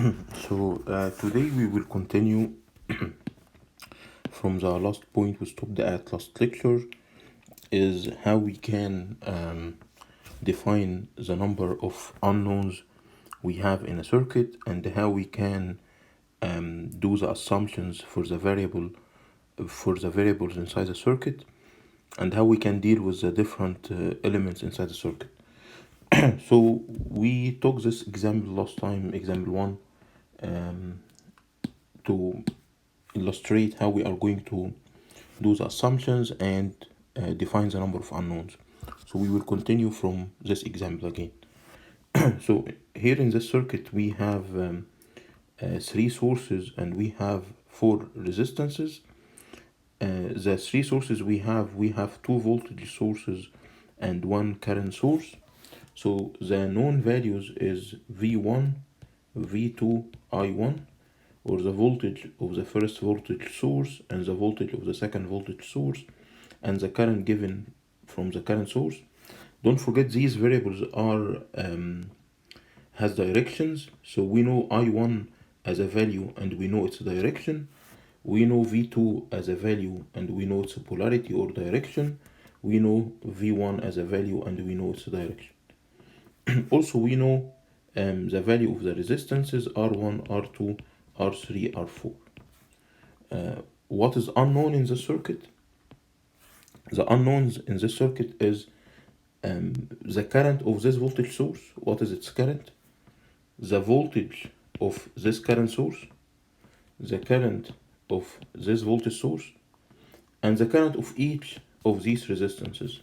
Today we will continue from the last point we stopped at last lecture, is how we can define the number of unknowns we have in a circuit, and how we can do the assumptions for the variables inside the circuit, and how we can deal with the different elements inside the circuit. So we took this example last time, example 1, to illustrate how we are going to do the assumptions and define the number of unknowns. So we will continue from this example again. So here in this circuit we have 3 sources and we have 4 resistances. The 3 sources we have 2 voltage sources and 1 current source. So the known values is V1, V2, I1, or the voltage of the first voltage source and the voltage of the second voltage source, and the current given from the current source. Don't forget these variables are has directions, so we know I1 as a value and we know its direction. We know V2 as a value and we know its polarity or direction. We know V1 as a value and we know its direction. Also we know the value of the resistances R1, R2, R3, R4. What is unknown in the circuit? The unknowns in this circuit is the current of this voltage source. What is its current? The voltage of this current source, the current of this voltage source, and the current of each of these resistances.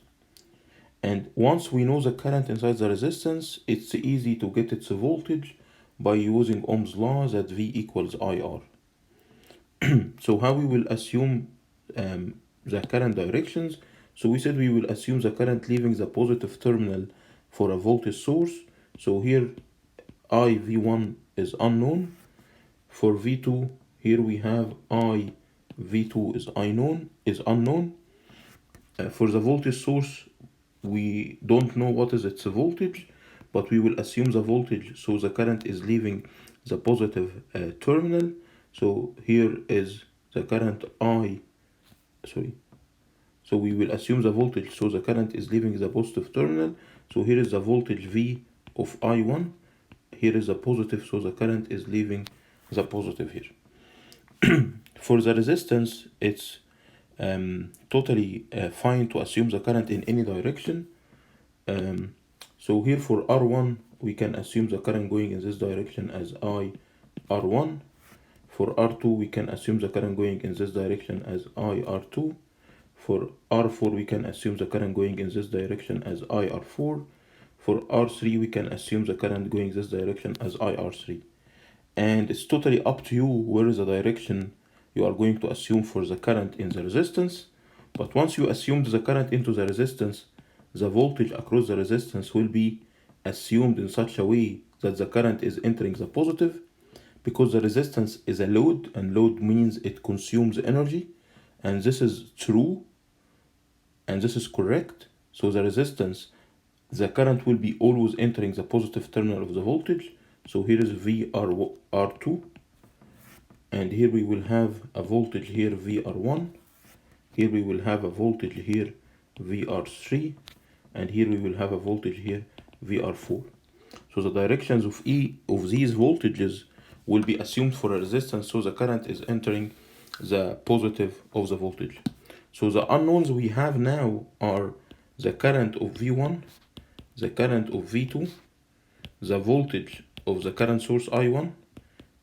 And once we know the current inside the resistance, it's easy to get its voltage by using Ohm's law that V equals IR. So how we will assume the current directions? So we said we will assume the current leaving the positive terminal for a voltage source. So here I V1 is unknown. For V2, here we have I V2 is unknown. For the voltage source, we don't know what is its voltage, but we will assume the voltage, so the current is leaving the positive terminal. So here is the current so we will assume the voltage, so the current is leaving the positive terminal. So here is the voltage V of I1. Here is the positive, so the current is leaving the positive here. For the resistance, it's totally fine to assume the current in any direction. So here for R1, we can assume the current going in this direction as I R1. For R2, we can assume the current going in this direction as I R2. For R4, we can assume the current going in this direction as I R4. For R3, we can assume the current going this direction as I R3. And it's totally up to you where is the direction you are going to assume for the current in the resistance. But once you assumed the current into the resistance, the voltage across the resistance will be assumed in such a way that the current is entering the positive, because the resistance is a load, and load means it consumes energy, and this is true and this is correct. So the resistance, the current will be always entering the positive terminal of the voltage. So here is VR2, and here we will have a voltage here VR1. Here we will have a voltage here VR3, and here we will have a voltage here VR4. So the directions of E of these voltages will be assumed for a resistance, so the current is entering the positive of the voltage. So the unknowns we have now are the current of V1, the current of V2, the voltage of the current source I1,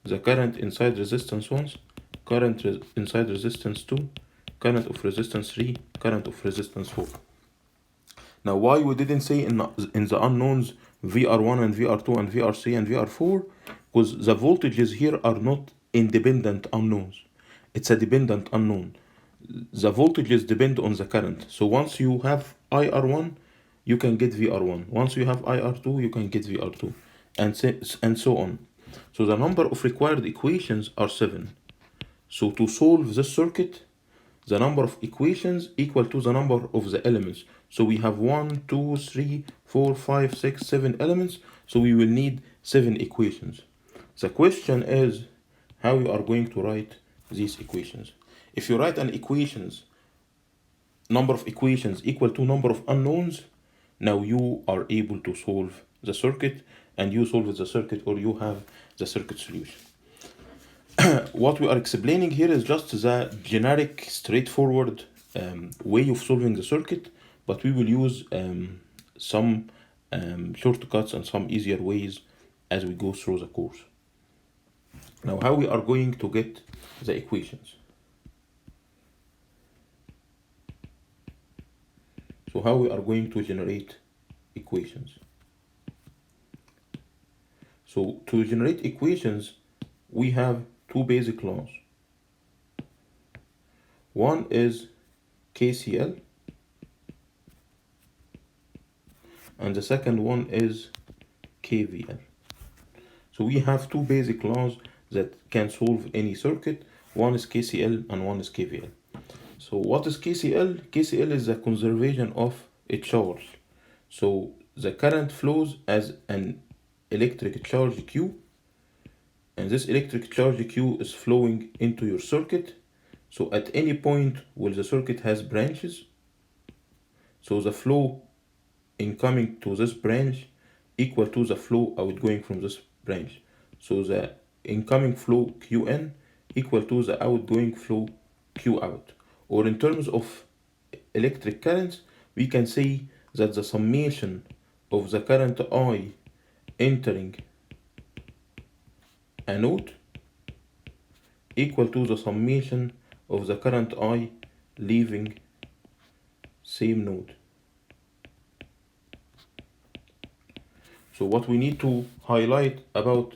the current inside resistance 1, current inside resistance 2, current of resistance 3, current of resistance 4. Now why we didn't say in the unknowns VR1 and VR2 and VR3 and VR4? Because the voltages here are not independent unknowns. It's a dependent unknown. The voltages depend on the current. So once you have IR1, you can get VR1. Once you have IR2, you can get VR2, and so on. So the number of required equations are 7. So to solve this circuit, the number of equations equal to the number of the elements. So we have 1, 2, 3, 4, 5, 6, 7 elements. So we will need 7 equations. The question is how you are going to write these equations. If you write an equations, number of equations equal to number of unknowns, now you are able to solve the circuit, and you solve the circuit or you have the circuit solution. What we are explaining here is just the generic, straightforward way of solving the circuit, but we will use some shortcuts and some easier ways as we go through the course. Now, how we are going to get the equations. So how we are going to generate equations. So to generate equations, we have two basic laws. One is KCL, and the second one is KVL. So we have two basic laws that can solve any circuit. One is KCL and one is KVL. So what is KCL? KCL is the conservation of a charge. So the current flows as an electric charge Q, and this electric charge Q is flowing into your circuit. So at any point where the circuit has branches, so the flow incoming to this branch equal to the flow outgoing from this branch. So the incoming flow Qn equal to the outgoing flow Q out. Or in terms of electric currents, we can say that the summation of the current I entering a node equal to the summation of the current I leaving same node. So what we need to highlight about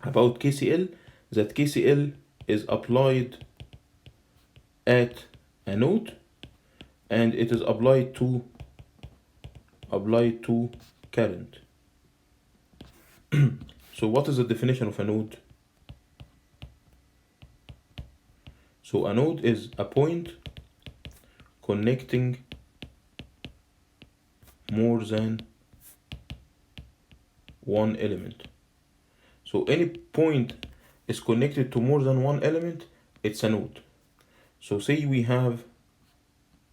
KCL, that KCL is applied at a node, and it is applied to current. So what is the definition of a node? So a node is a point connecting more than one element. So any point is connected to more than one element, it's a node. So say we have,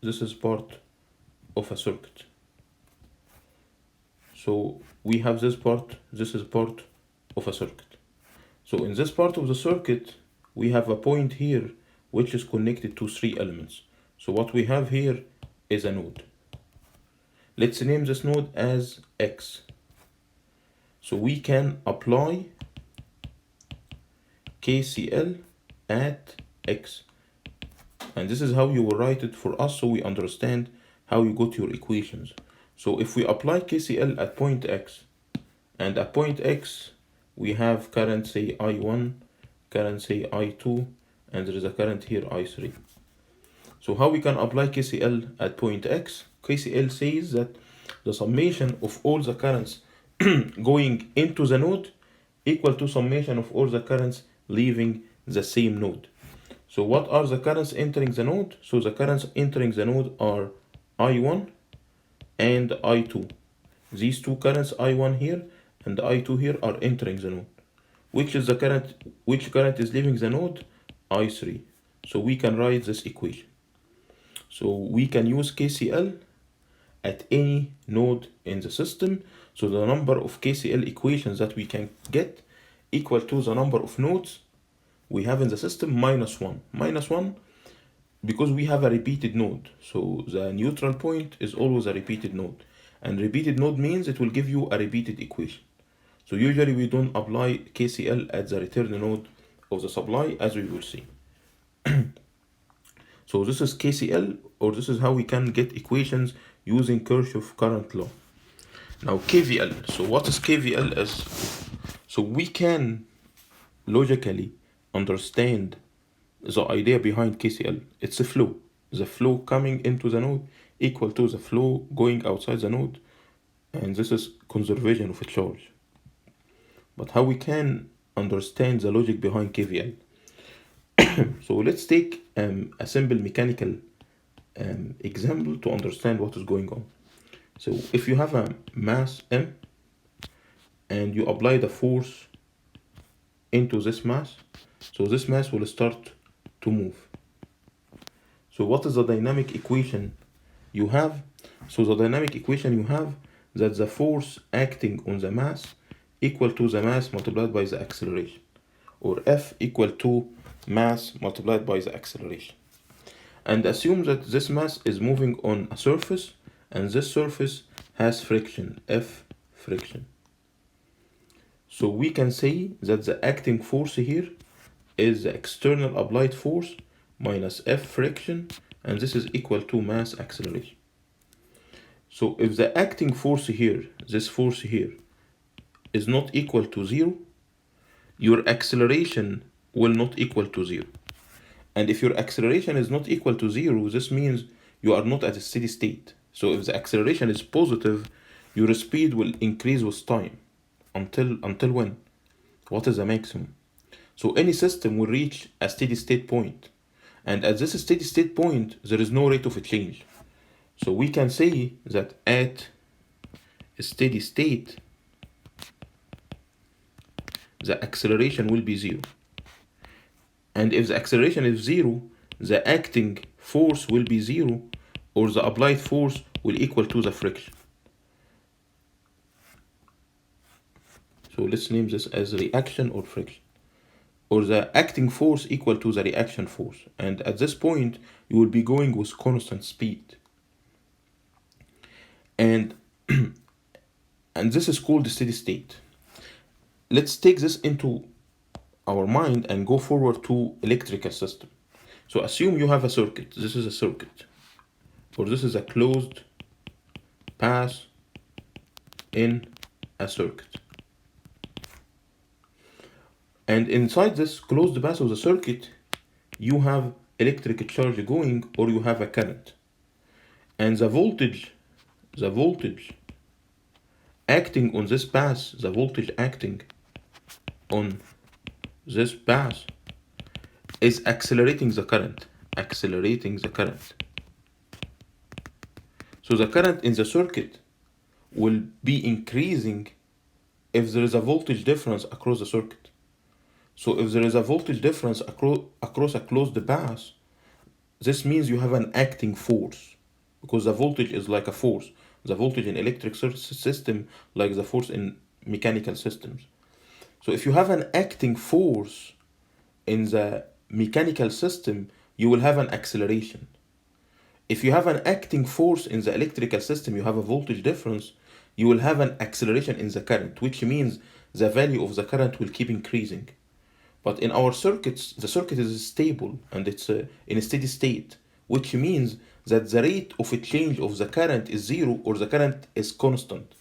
this is part of a circuit. So we have this is part of a circuit. So in this part of the circuit, we have a point here which is connected to three elements. So what we have here is a node. Let's name this node as X. So we can apply KCL at X. And this is how you will write it for us, so we understand how you got your equations. So if we apply KCL at point X, and at point X we have current say I1, current say I2, and there is a current here I3. So how we can apply KCL at point X? KCL says that the summation of all the currents going into the node equal to summation of all the currents leaving the same node. So what are the currents entering the node? So the currents entering the node are I1 and I2. These two currents, I1 here and I2 here, are entering the node. Which current is leaving the node? I3. So we can write this equation. So we can use KCL at any node in the system. So the number of KCL equations that we can get equal to the number of nodes we have in the system minus 1. Minus 1 because we have a repeated node. So the neutral point is always a repeated node. And repeated node means it will give you a repeated equation. So usually we don't apply KCL at the return node of the supply, as we will see. So this is KCL, or this is how we can get equations using Kirchhoff current law. Now KVL. So what is KVL is? So we can logically understand the idea behind KCL. It's a flow. The flow coming into the node equal to the flow going outside the node. And this is conservation of a charge. But how we can understand the logic behind KVL? So let's take a simple mechanical example to understand what is going on. So if you have a mass M and you apply the force into this mass, so this mass will start to move. So what is the dynamic equation you have? So the dynamic equation you have that the force acting on the mass equal to the mass multiplied by the acceleration, or F equal to mass multiplied by the acceleration. And assume that this mass is moving on a surface, and this surface has friction, F friction. So we can say that the acting force here is the external applied force minus F friction, and this is equal to mass acceleration. So if the acting force here, this force here, is not equal to 0, your acceleration will not equal to 0. And if your acceleration is not equal to 0, this means you are not at a steady state. So if the acceleration is positive, your speed will increase with time. Until when? What is the maximum? So any system will reach a steady state point. And at this steady state point, there is no rate of change. So we can say that at a steady state, the acceleration will be 0. And if the acceleration is 0, the acting force will be 0, or the applied force will equal to the friction. So let's name this as reaction or friction. Or the acting force equal to the reaction force. And at this point, you will be going with constant speed. And, and this is called the steady state. Let's take this into our mind and go forward to electrical system. So assume you have a circuit. This is a circuit. Or this is a closed path in a circuit. And inside this closed path of the circuit, you have electric charge going, or you have a current. And the voltage acting on this path, the voltage acting on this path is accelerating the current. So the current in the circuit will be increasing if there is a voltage difference across the circuit. So if there is a voltage difference across a closed path, this means you have an acting force, because the voltage is like a force. The voltage in electric system like the force in mechanical systems. So if you have an acting force in the mechanical system, you will have an acceleration. If you have an acting force in the electrical system, you have a voltage difference, you will have an acceleration in the current, which means the value of the current will keep increasing. But in our circuits, the circuit is stable and it's in a steady state, which means that the rate of a change of the current is 0, or the current is constant.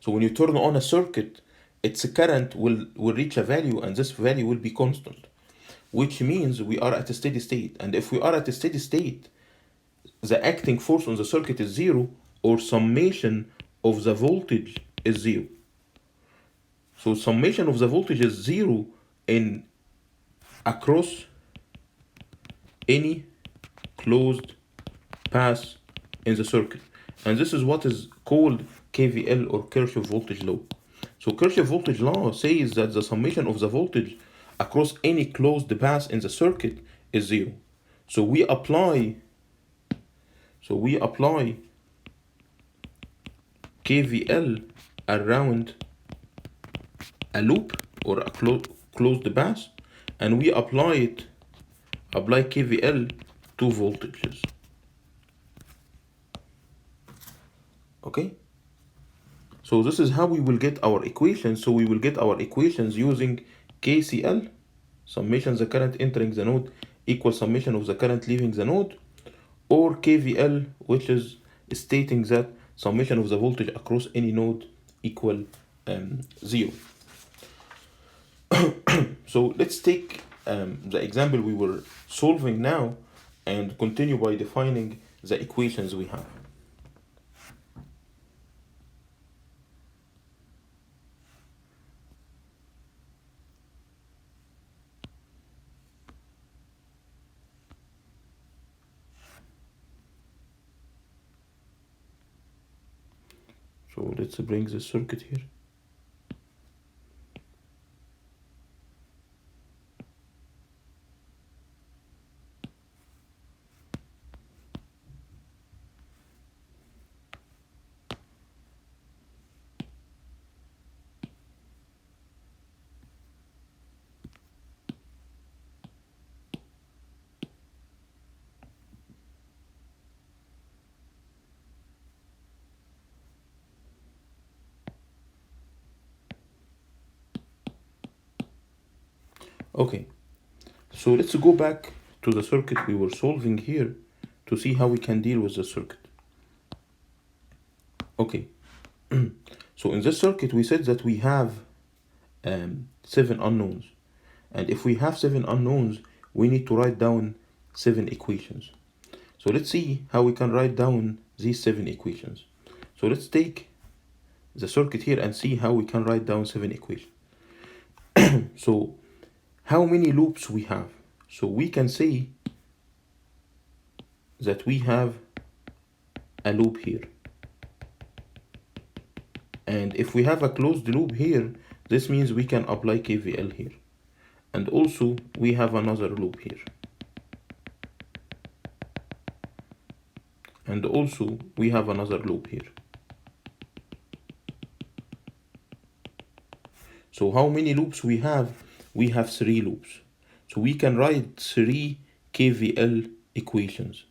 So when you turn on a circuit, its current will reach a value, and this value will be constant, which means we are at a steady state. And if we are at a steady state, the acting force on the circuit is 0, or summation of the voltage is 0. So summation of the voltage is 0 in across any closed path in the circuit. And this is what is called KVL, or Kirchhoff voltage law. So Kirchhoff voltage law says that the summation of the voltage across any closed path in the circuit is 0. So we apply KVL around a loop or a closed path, and we apply KVL to voltages. Okay? So this is how we will get our equations. So we will get our equations using KCL, summation the current entering the node equals summation of the current leaving the node, or KVL, which is stating that summation of the voltage across any node equal 0. So let's take the example we were solving now and continue by defining the equations we have. So let's bring the circuit here. Okay, so let's go back to the circuit we were solving here to see how we can deal with the circuit. Okay, so in this circuit we said that we have 7 unknowns, and if we have 7 unknowns we need to write down 7 equations. So let's see how we can write down these 7 equations. So let's take the circuit here and see how we can write down 7 equations. So how many loops we have? So we can say that we have a loop here. And if we have a closed loop here, this means we can apply KVL here. And also we have another loop here. And also we have another loop here. So how many loops we have? We have 3 loops. So we can write 3 KVL equations.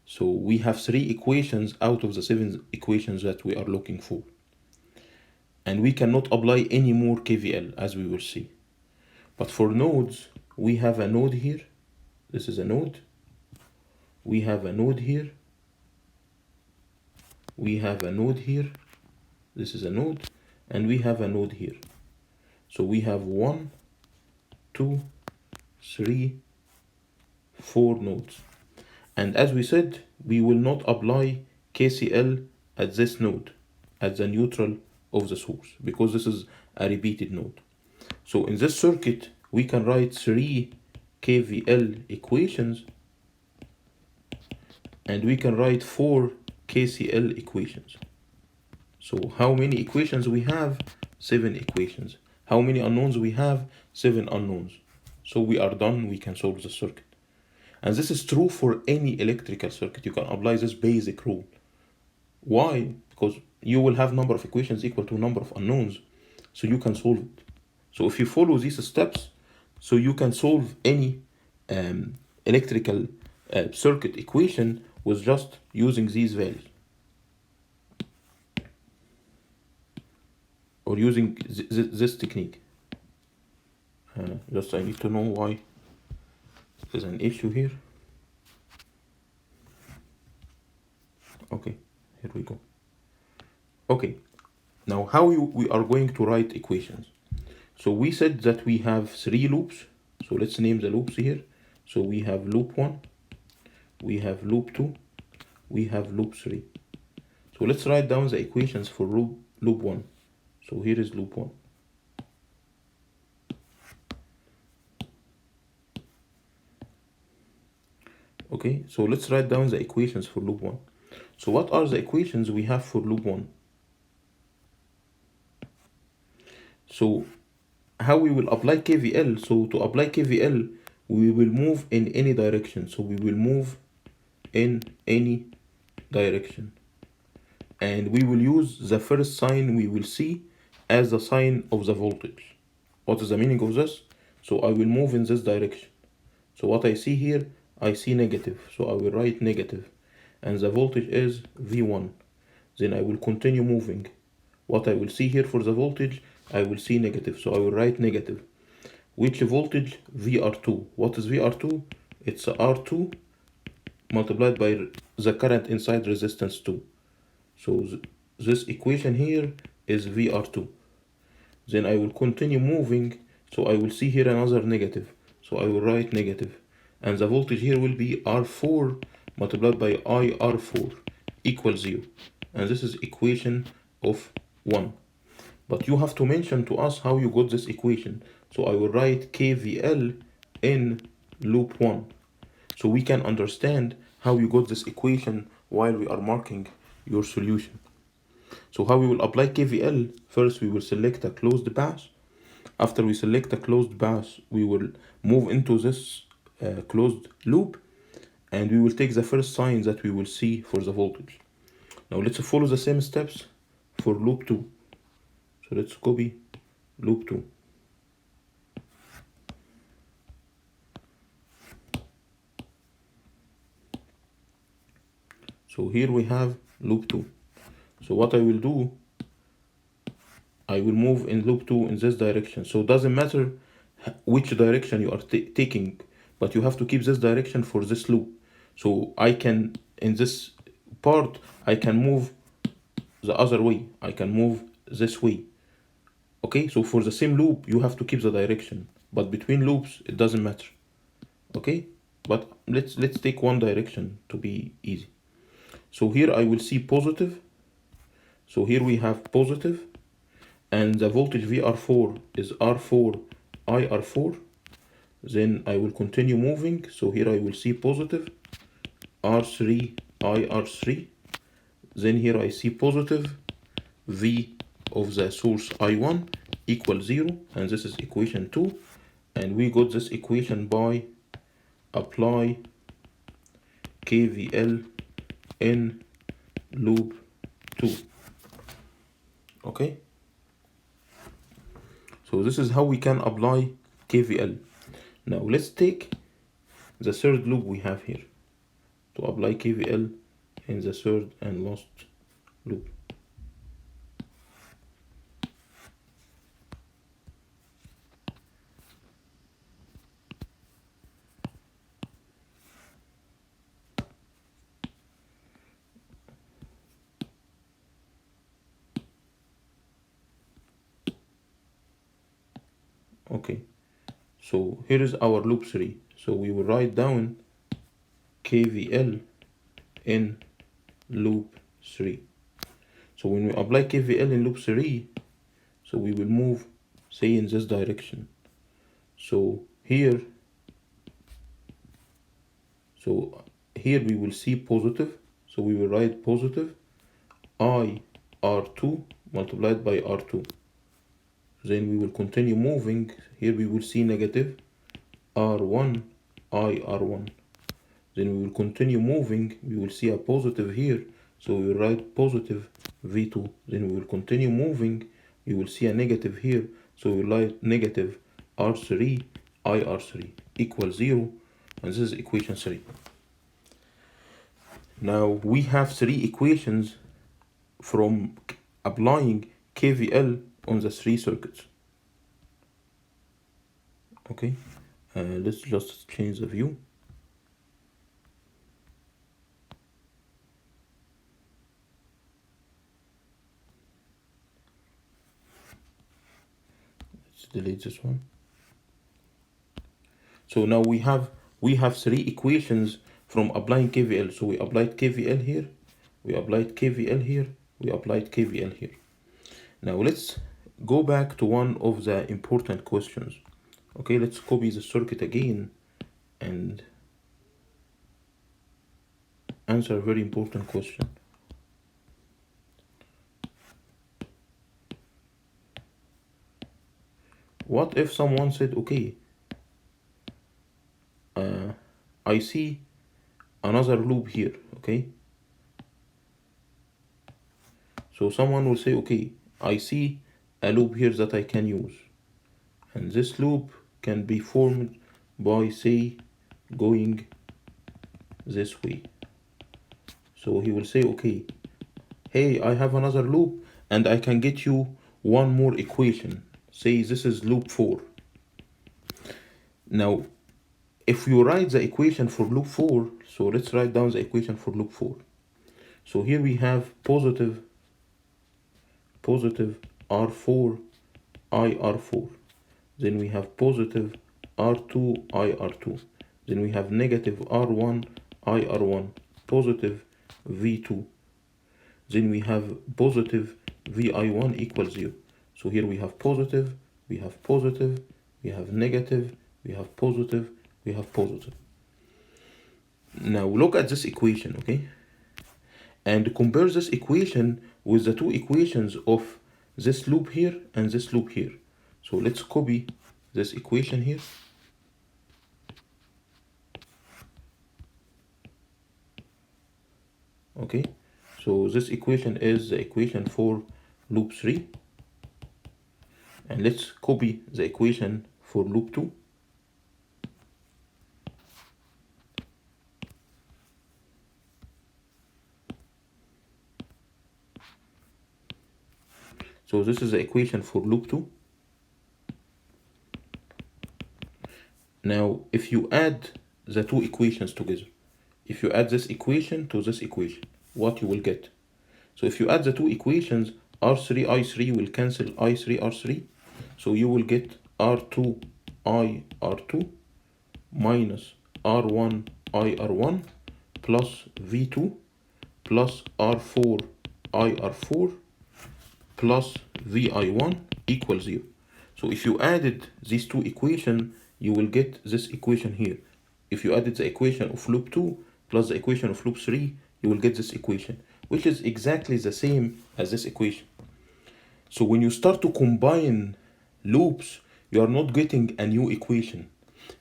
So we have 3 equations out of the 7 equations that we are looking for. And we cannot apply any more KVL, as we will see. But for nodes, we have a node here. This is a node. We have a node here. We have a node here. This is a node. And we have a node here. So we have 1, 2, 3, 4 nodes. And as we said, we will not apply KCL at this node, at the neutral of the source, because this is a repeated node. So in this circuit, we can write 3 KVL equations, and we can write 4 KCL equations. So how many equations we have? 7 equations. How many unknowns we have? 7 unknowns. So we are done, we can solve the circuit. And this is true for any electrical circuit. You can apply this basic rule. Why? Because you will have number of equations equal to number of unknowns, so you can solve it. So if you follow these steps, so you can solve any electrical circuit equation with just using these values, or using this technique. Just I need to know why there's an issue here. Okay, here we go. Okay, now how we are going to write equations. So we said that we have 3 loops. So let's name the loops here. So we have loop 1, we have loop 2, we have loop 3. So let's write down the equations for loop 1. So here is loop 1. Okay, so let's write down the equations for loop 1. So what are the equations we have for loop 1? So how we will apply KVL? So to apply KVL, we will move in any direction. So we will move in any direction. And we will use the first sign we will see as the sign of the voltage. What is the meaning of this? So I will move in this direction. So what I see here, I see negative. So I will write negative. And the voltage is V1. Then I will continue moving. What I will see here for the voltage, I will see negative. So I will write negative. Which voltage? VR2. What is VR2? It's R2 multiplied by the current inside resistance 2. So this equation here is VR2. Then I will continue moving. So I will see here another negative. So I will write negative. And the voltage here will be R4 multiplied by IR4 equals 0. And this is equation of 1. But you have to mention to us how you got this equation. So I will write KVL in loop 1. So we can understand how you got this equation while we are marking your solution. So how we will apply KVL? First we will select a closed path. After we select a closed path, we will move into this closed loop, and we will take the first sign that we will see for the voltage. Now let's follow the same steps for loop 2. So let's copy loop 2. So here we have loop 2. So what I will do, I will move in loop 2 in this direction. So it doesn't matter which direction you are taking, but you have to keep this direction for this loop. So I can, in this part, I can move the other way, I can move this way. Okay, so for the same loop you have to keep the direction, but between loops it doesn't matter. Okay, but let's take one direction to be easy. So here I will see positive, so here we have positive, and the voltage VR4 is R4 IR4. Then I will continue moving, so here I will see positive R3 IR3. Then here I see positive V of the source I1 equals 0, and this is equation 2, and we got this equation by apply KVL in loop 2. Okay, so this is how we can apply KVL. Now let's take the third loop we have here to apply KVL in the third and last loop. Okay, so here is our loop 3. So we will write down KVL in loop 3. So when we apply KVL in loop 3, so we will move, say, in this direction. So here we will see positive, so we will write positive I R2 multiplied by R2. Then we will continue moving, here we will see negative R1 I R1. Then we will continue moving, we will see a positive here, so we will write positive V2. Then we will continue moving, we will see a negative here, so we will write negative R3 I R3 equals 0, and this is equation 3. Now we have 3 equations from applying KVL on the 3 circuits. Okay, let's just change the view. Let's delete this one. So now we have 3 equations from applying KVL. So we applied KVL here, we applied KVL here, we applied KVL here. Now let's go back to one of the important questions. Okay, let's copy the circuit again and answer a very important question. What if someone said, okay, I see another loop here, okay? So someone will say, okay, I see a loop here that I can use. And this loop can be formed by, say, going this way. So he will say, okay, hey, I have another loop and I can get you one more equation. Say this is loop 4. Now, if you write the equation for loop 4, so let's write down the equation for loop 4. So here we have positive R4 IR4. Then we have positive R2 IR2. Then we have negative R1 IR1, positive V2. Then we have positive VI1 equals 0. So here we have positive, we have positive, we have negative, we have positive, we have positive. Now look at this equation, okay? And compare this equation with the 2 equations of this loop here and this loop here. So let's copy this equation here. Okay, so this equation is the equation for loop 3. And let's copy the equation for loop 2. So this is the equation for loop 2. Now, if you add the two equations together, if you add this equation to this equation, what you will get? So if you add the two equations, R3, I3 will cancel I3, R3. So you will get R2, I, R2 minus R1, I, R1 plus V2 plus R4, I, R4 plus VI1 equals 0. So if you added these two equations, you will get this equation here. If you added the equation of loop 2 plus the equation of loop 3, you will get this equation, which is exactly the same as this equation. So when you start to combine loops, you are not getting a new equation.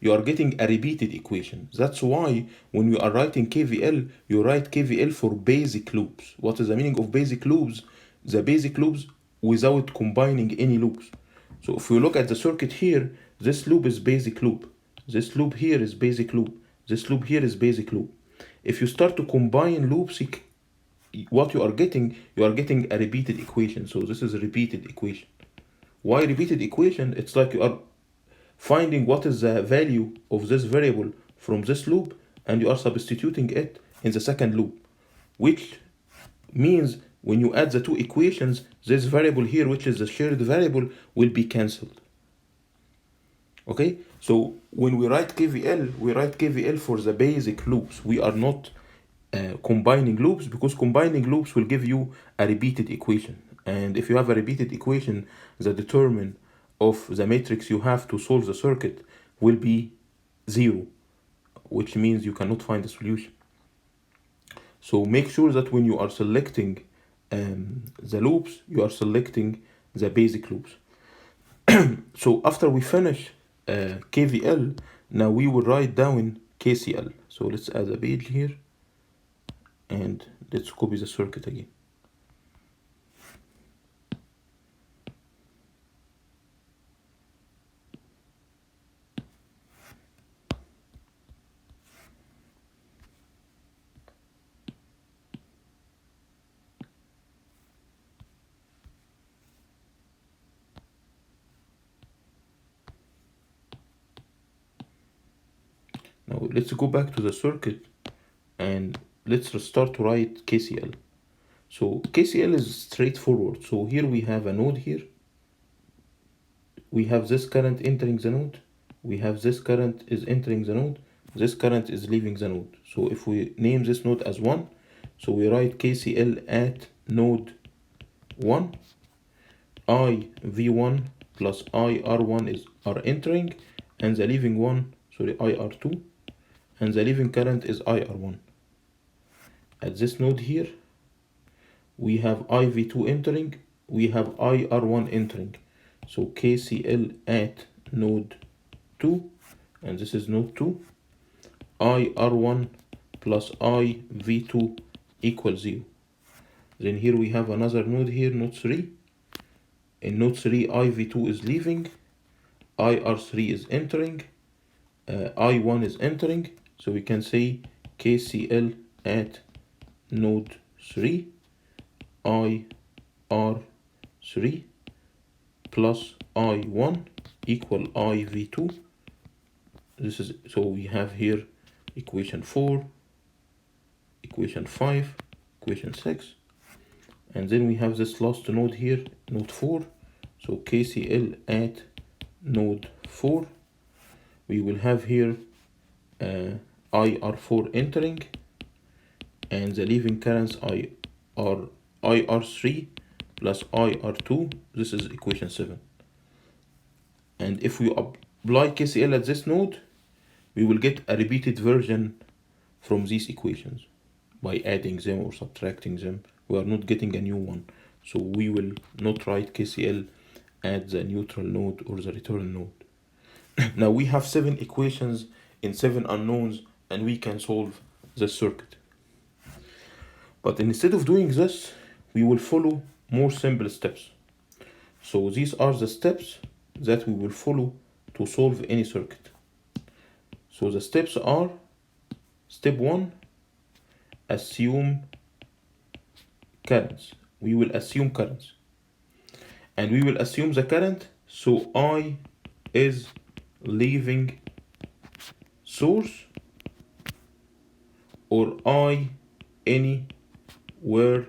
You are getting a repeated equation. That's why when you are writing KVL, you write KVL for basic loops. What is the meaning of basic loops? The basic loops without combining any loops. So if you look at the circuit here, this loop is basic loop. This loop here is basic loop. This loop here is basic loop. If you start to combine loops, what you are getting a repeated equation. So this is a repeated equation. Why repeated equation? It's like you are finding what is the value of this variable from this loop, and you are substituting it in the second loop, which means when you add the two equations, this variable here, which is the shared variable, will be cancelled. Okay, so when we write KVL for the basic loops. We are not combining loops, because combining loops will give you a repeated equation. And if you have a repeated equation, the determinant of the matrix you have to solve the circuit will be 0, which means you cannot find a solution. So make sure that when you are selecting the loops, you are selecting the basic loops. So after we finish KVL, now we will write down KCL. So let's add a page here, and let's copy the circuit again. Now let's go back to the circuit and let's start to write KCL. So KCL is straightforward. So here we have a node here. We have this current entering the node. We have this current is entering the node. This current is leaving the node. So if we name this node as 1, so we write KCL at node 1. I V1 plus I R1 are entering, and the leaving one, sorry, I R2, and the leaving current is I R1. At this node here, we have I V2 entering, we have I R1 entering. So KCL at node 2, and this is node 2, I R1 plus I V2 equals 0. Then here we have another node here, node 3. In node 3, I V2 is leaving, I R3 is entering, I1 is entering. So we can say KCL at node 3, I R3 plus I1 equal I V2. This is, so we have here equation 4, equation 5, equation 6. And then we have this last node here, node 4. So KCL at node 4. We will have here IR4 entering, and the leaving currents IR3 plus IR2. This is equation 7. And if we apply KCL at this node, we will get a repeated version from these equations by adding them or subtracting them. We are not getting a new one. So we will not write KCL at the neutral node or the return node. Now we have 7 equations in 7 unknowns, and we can solve the circuit. But instead of doing this, we will follow more simple steps. So these are the steps that we will follow to solve any circuit. So the steps are: step 1, assume currents. We will assume currents, and we will assume the current, so I is leaving source or I anywhere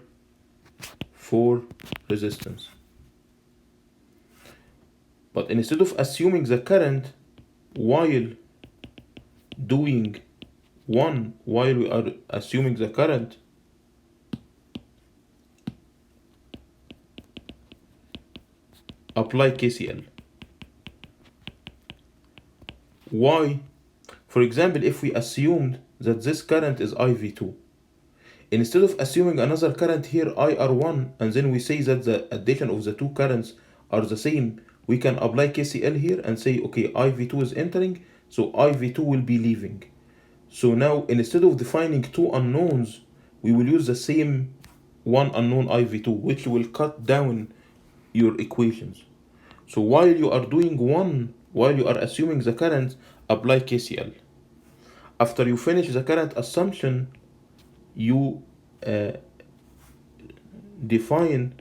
for resistance. But instead of assuming the current while doing one, while we are assuming the current, apply KCL. Why? For example, if we assumed that this current is IV2, instead of assuming another current here IR1 and then we say that the addition of the two currents are the same, we can apply KCL here and say, okay, IV2 is entering, so IV2 will be leaving. So now instead of defining two unknowns, we will use the same one unknown IV2, which will cut down your equations. So while you are doing one, while you are assuming the current, apply KCL. After you finish the current assumption, you define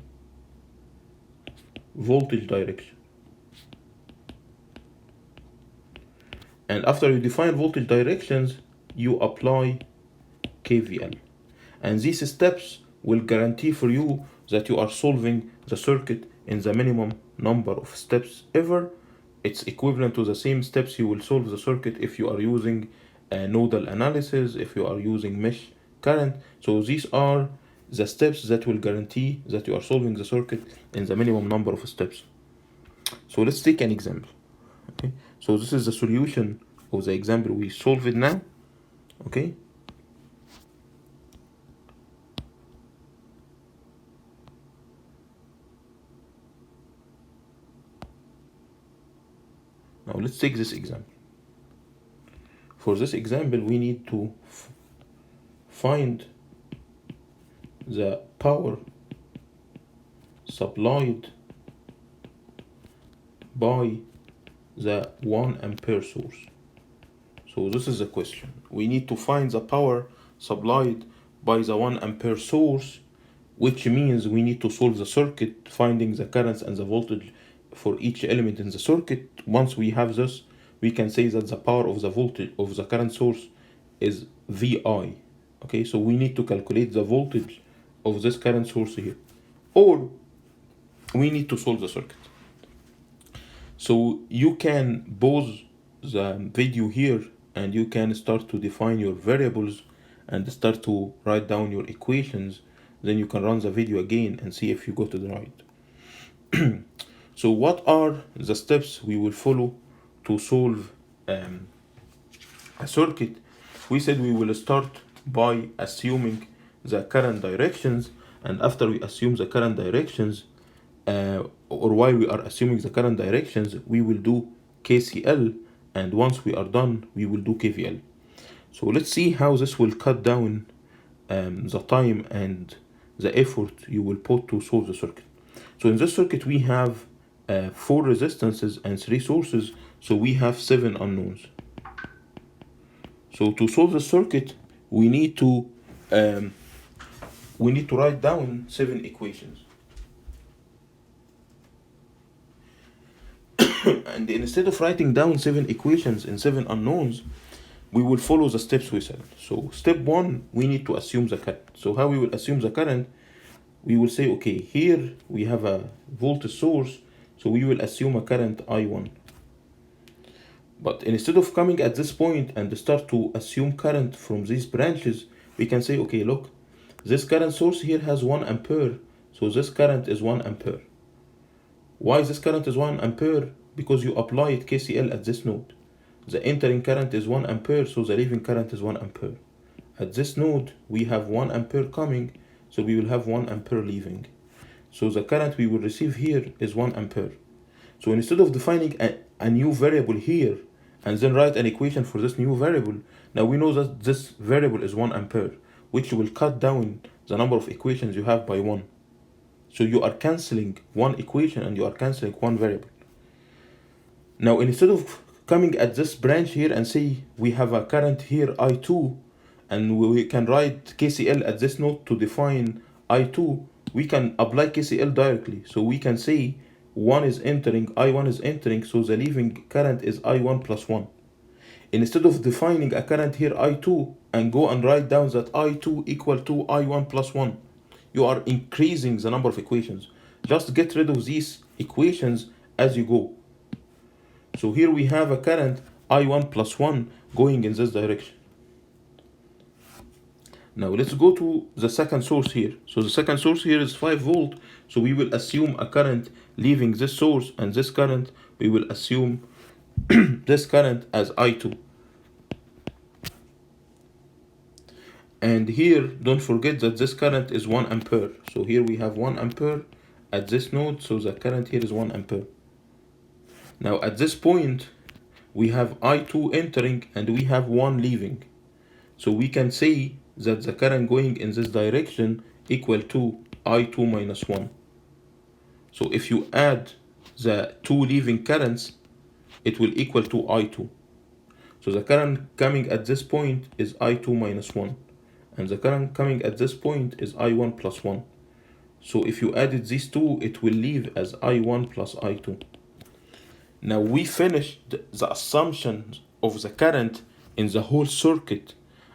voltage direction. And after you define voltage directions, you apply KVL. And these steps will guarantee for you that you are solving the circuit in the minimum number of steps ever. It's equivalent to the same steps you will solve the circuit if you are using nodal analysis, if you are using mesh current. So these are the steps that will guarantee that you are solving the circuit in the minimum number of steps. So let's take an example. Okay, so this is the solution of the example we solve it now. Okay, now let's take this example. For this example, we need to find the power supplied by the 1 ampere source. So this is the question. We need to find the power supplied by the 1 ampere source, which means we need to solve the circuit, finding the currents and the voltage for each element in the circuit. Once we have this, we can say that the power of the voltage of the current source is VI. Okay, so we need to calculate the voltage of this current source here, or we need to solve the circuit. So you can pause the video here and you can start to define your variables and start to write down your equations. Then you can run the video again and see if you got it right. So what are the steps we will follow to solve a circuit? We said we will start by assuming the current directions, and after we assume the current directions, or while we are assuming the current directions, we will do KCL, and once we are done, we will do KVL. So let's see how this will cut down the time and the effort you will put to solve the circuit. So in this circuit, we have 4 resistances and 3 sources, so we have 7 unknowns. So to solve the circuit, we need to write down 7 equations. And instead of writing down 7 equations and 7 unknowns, we will follow the steps we said. So step 1, we need to assume the current. So how we will assume the current? We will say, okay, here we have a voltage source, so we will assume a current I1. But instead of coming at this point and start to assume current from these branches, we can say, okay, look, this current source here has 1 ampere, so this current is 1 ampere. Why this current is 1 ampere? Because you applied KCL at this node. The entering current is 1 ampere, so the leaving current is 1 ampere. At this node, we have 1 ampere coming, so we will have 1 ampere leaving. So the current we will receive here is 1 ampere. So instead of defining a new variable here and then write an equation for this new variable, now we know that this variable is 1 ampere, which will cut down the number of equations you have by 1. So you are cancelling 1 equation and you are cancelling 1 variable. Now instead of coming at this branch here and say we have a current here I2, and we can write KCL at this node to define I2, we can apply KCL directly. So we can say 1 is entering, I1 is entering, so the leaving current is I1 plus 1. instead of defining a current here I2 and go and write down that I2 equal to I1 plus 1, you are increasing the number of equations. Just get rid of these equations as you go. So here we have a current I1 plus 1 going in this direction. Now let's go to the second source here. So the second source here is 5 volt. So we will assume a current leaving this source, and this current, we will assume this current as I2. And here, don't forget that this current is 1 ampere. So here we have 1 ampere at this node. So the current here is 1 ampere. Now at this point, we have I2 entering and we have 1 leaving. So we can say that the current going in this direction equal to I2 minus 1. So if you add the 2 leaving currents, it will equal to I2. So the current coming at this point is I2 minus 1. And the current coming at this point is I1 plus 1. So if you added these two, it will leave as I1 plus I2. Now we finished the assumptions of the current in the whole circuit,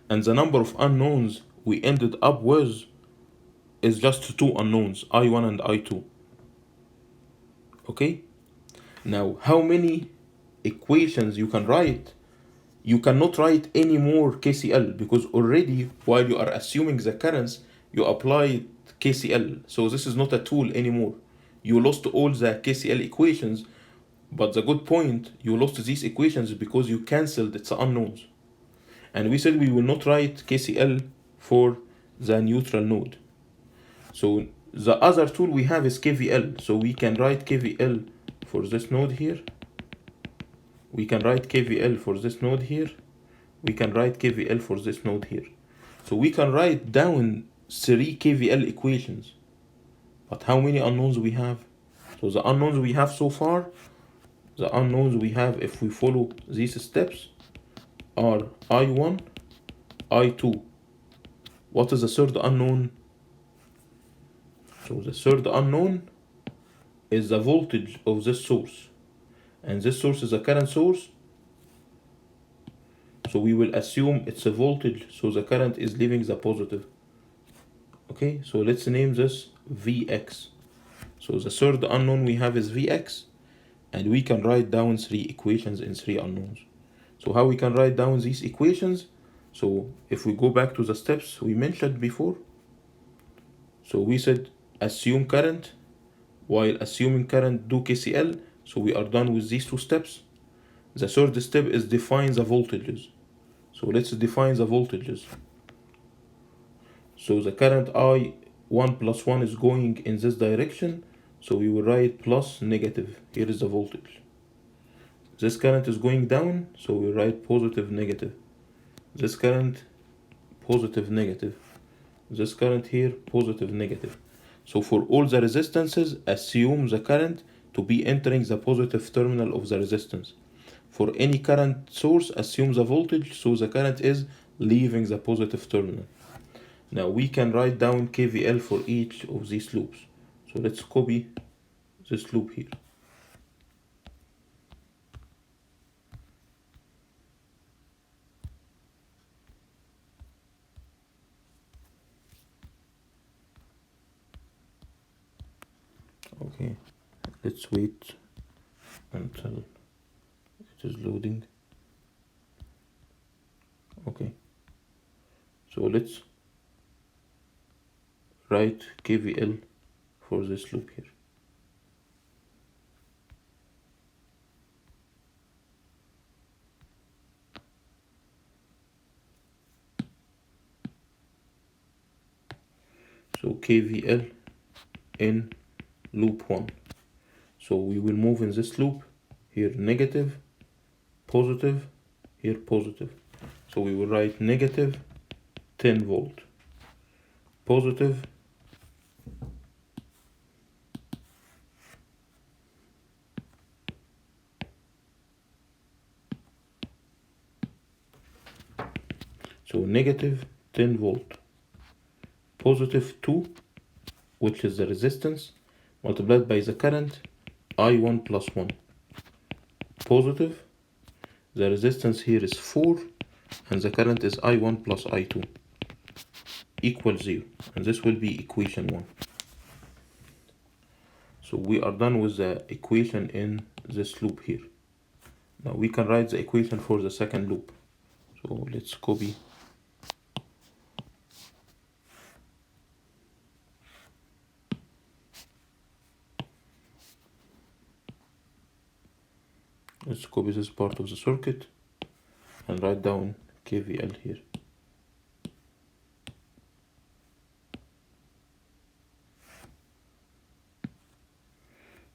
and the number of unknowns we ended up with is just 2 unknowns, I1 and I2. Okay? Now how many equations you can write? You cannot write any more KCL, because already while you are assuming the currents, you applied KCL. So this is not a tool anymore. You lost all the KCL equations, but the good point, you lost these equations because you cancelled its unknowns. And we said we will not write KCL for the neutral node. So the other tool we have is KVL. So we can write KVL for this node here. We can write KVL for this node here. We can write KVL for this node here. So we can write down 3 KVL equations. But how many unknowns we have? So the unknowns we have so far, the unknowns we have if we follow these steps are I1, I2. What is the third unknown? So the third unknown is the voltage of this source. And this source is a current source. So we will assume it's a voltage, so the current is leaving the positive. Okay, so let's name this Vx. So the third unknown we have is Vx, and we can write down 3 equations in 3 unknowns. So how we can write down these equations? So if we go back to the steps we mentioned before, so we said assume current. While assuming current, do KCL. So we are done with these 2 steps. The third step is define the voltages. So let's define the voltages. So the current I1 plus 1 is going in this direction. So we will write plus negative. Here is the voltage. This current is going down. So we write positive negative. This current positive negative. This current here positive negative. So for all the resistances, assume the current to be entering the positive terminal of the resistance. For any current source, assume the voltage, so the current is leaving the positive terminal. Now we can write down KVL for each of these loops. So let's copy this loop here. Okay, let's wait until it is loading. Okay, so let's write KVL for this loop here. So KVL in loop 1. So we will move in this loop here negative, positive, here positive. So we will write negative 10 volt, positive 10 volt, positive 2, which is the resistance, multiplied by the current I1 plus 1, positive, the resistance here is 4, and the current is I1 plus I2 equals 0, and this will be equation 1. So we are done with the equation in this loop here. Now we can write the equation for the second loop. So let's copy. Let's copy this part of the circuit and write down KVL here.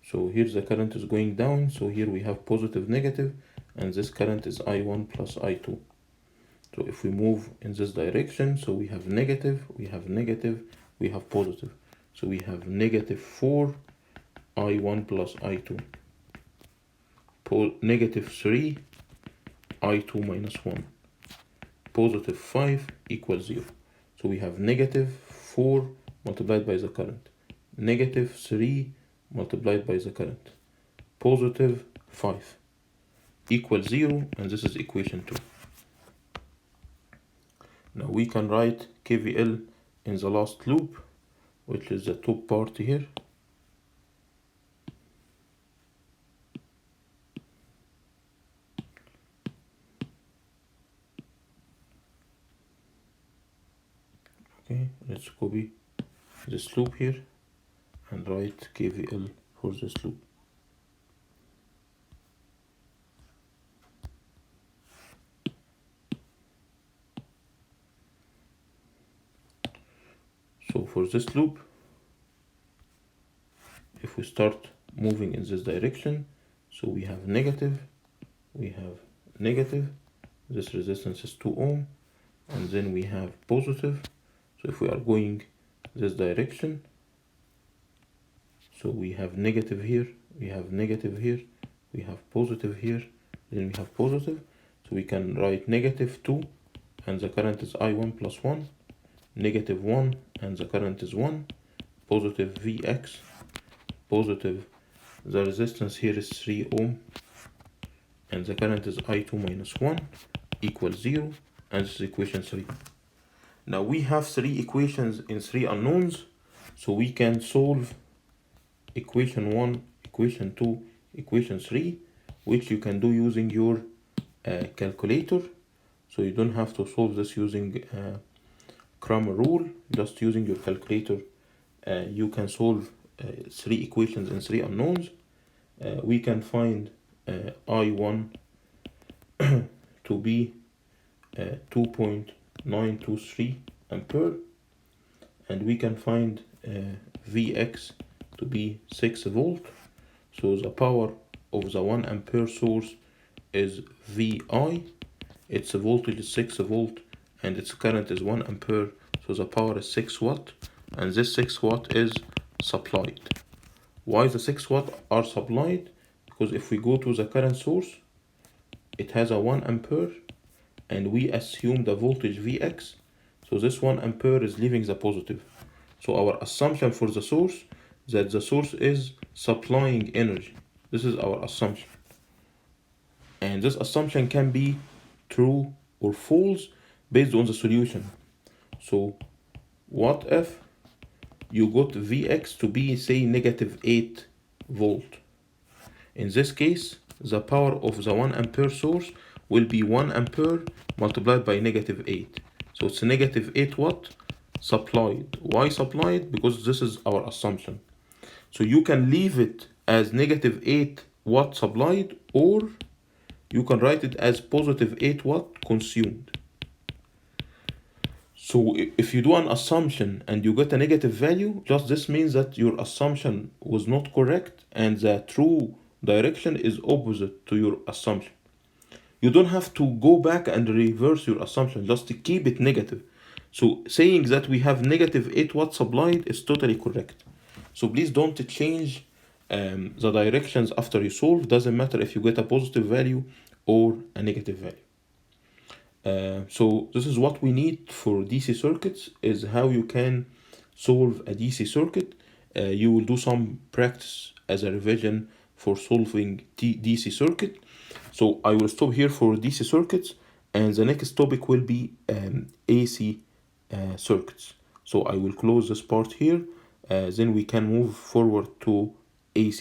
So here the current is going down, so here we have positive, negative, and this current is I1 plus I2. So if we move in this direction, so we have negative, we have negative, we have positive. So we have negative 4 I1 plus I2. Negative 3 I2 minus 1. Positive 5 equals 0. So we have negative 4 multiplied by the current. Negative 3 multiplied by the current. Positive 5 equals 0, and this is equation 2. Now we can write KVL in the last loop, which is the top part here. Okay, let's copy this loop here and write KVL for this loop. So for this loop, if we start moving in this direction, so we have negative, this resistance is 2 ohm, and then we have positive. So if we are going this direction, so we have negative here, we have negative here, we have positive here, then we have positive. So we can write negative 2, and the current is I1 plus 1, negative 1, and the current is 1, positive Vx, positive, the resistance here is 3 ohm, and the current is I2 minus 1 equals 0, and this is equation 3. Now we have 3 equations in 3 unknowns, so we can solve equation 1, equation 2, equation 3, which you can do using your calculator. So you don't have to solve this using Cramer rule, just using your calculator. You can solve 3 equations in 3 unknowns. We can find I1 to be 2.923 ampere, and we can find Vx to be 6 volt. So the power of the 1 ampere source is Vi. Its voltage is 6 volt, and its current is 1 ampere. So the power is 6 watt, and this 6 watt is supplied. Why the 6 watt are supplied? Because if we go to the current source, it has a 1 ampere, and we assume the voltage Vx. So this 1 ampere is leaving the positive. So our assumption for the source, that the source is supplying energy. This is our assumption. And this assumption can be true or false based on the solution. So what if you got Vx to be, say, negative 8 volt? In this case, the power of the 1 ampere source will be 1 ampere multiplied by negative 8. So it's negative 8 watt supplied. Why supplied? Because this is our assumption. So you can leave it as negative 8 watt supplied, or you can write it as positive 8 watt consumed. So if you do an assumption and you get a negative value, just this means that your assumption was not correct and the true direction is opposite to your assumption. You don't have to go back and reverse your assumption, just to keep it negative. So saying that we have negative 8 watt supplied is totally correct. So please don't change the directions after you solve. Doesn't matter if you get a positive value or a negative value. So this is what we need for DC circuits, is how you can solve a DC circuit. You will do some practice as a revision for solving DC circuit. So I will stop here for DC circuits, and the next topic will be AC circuits. So I will close this part here, then we can move forward to AC.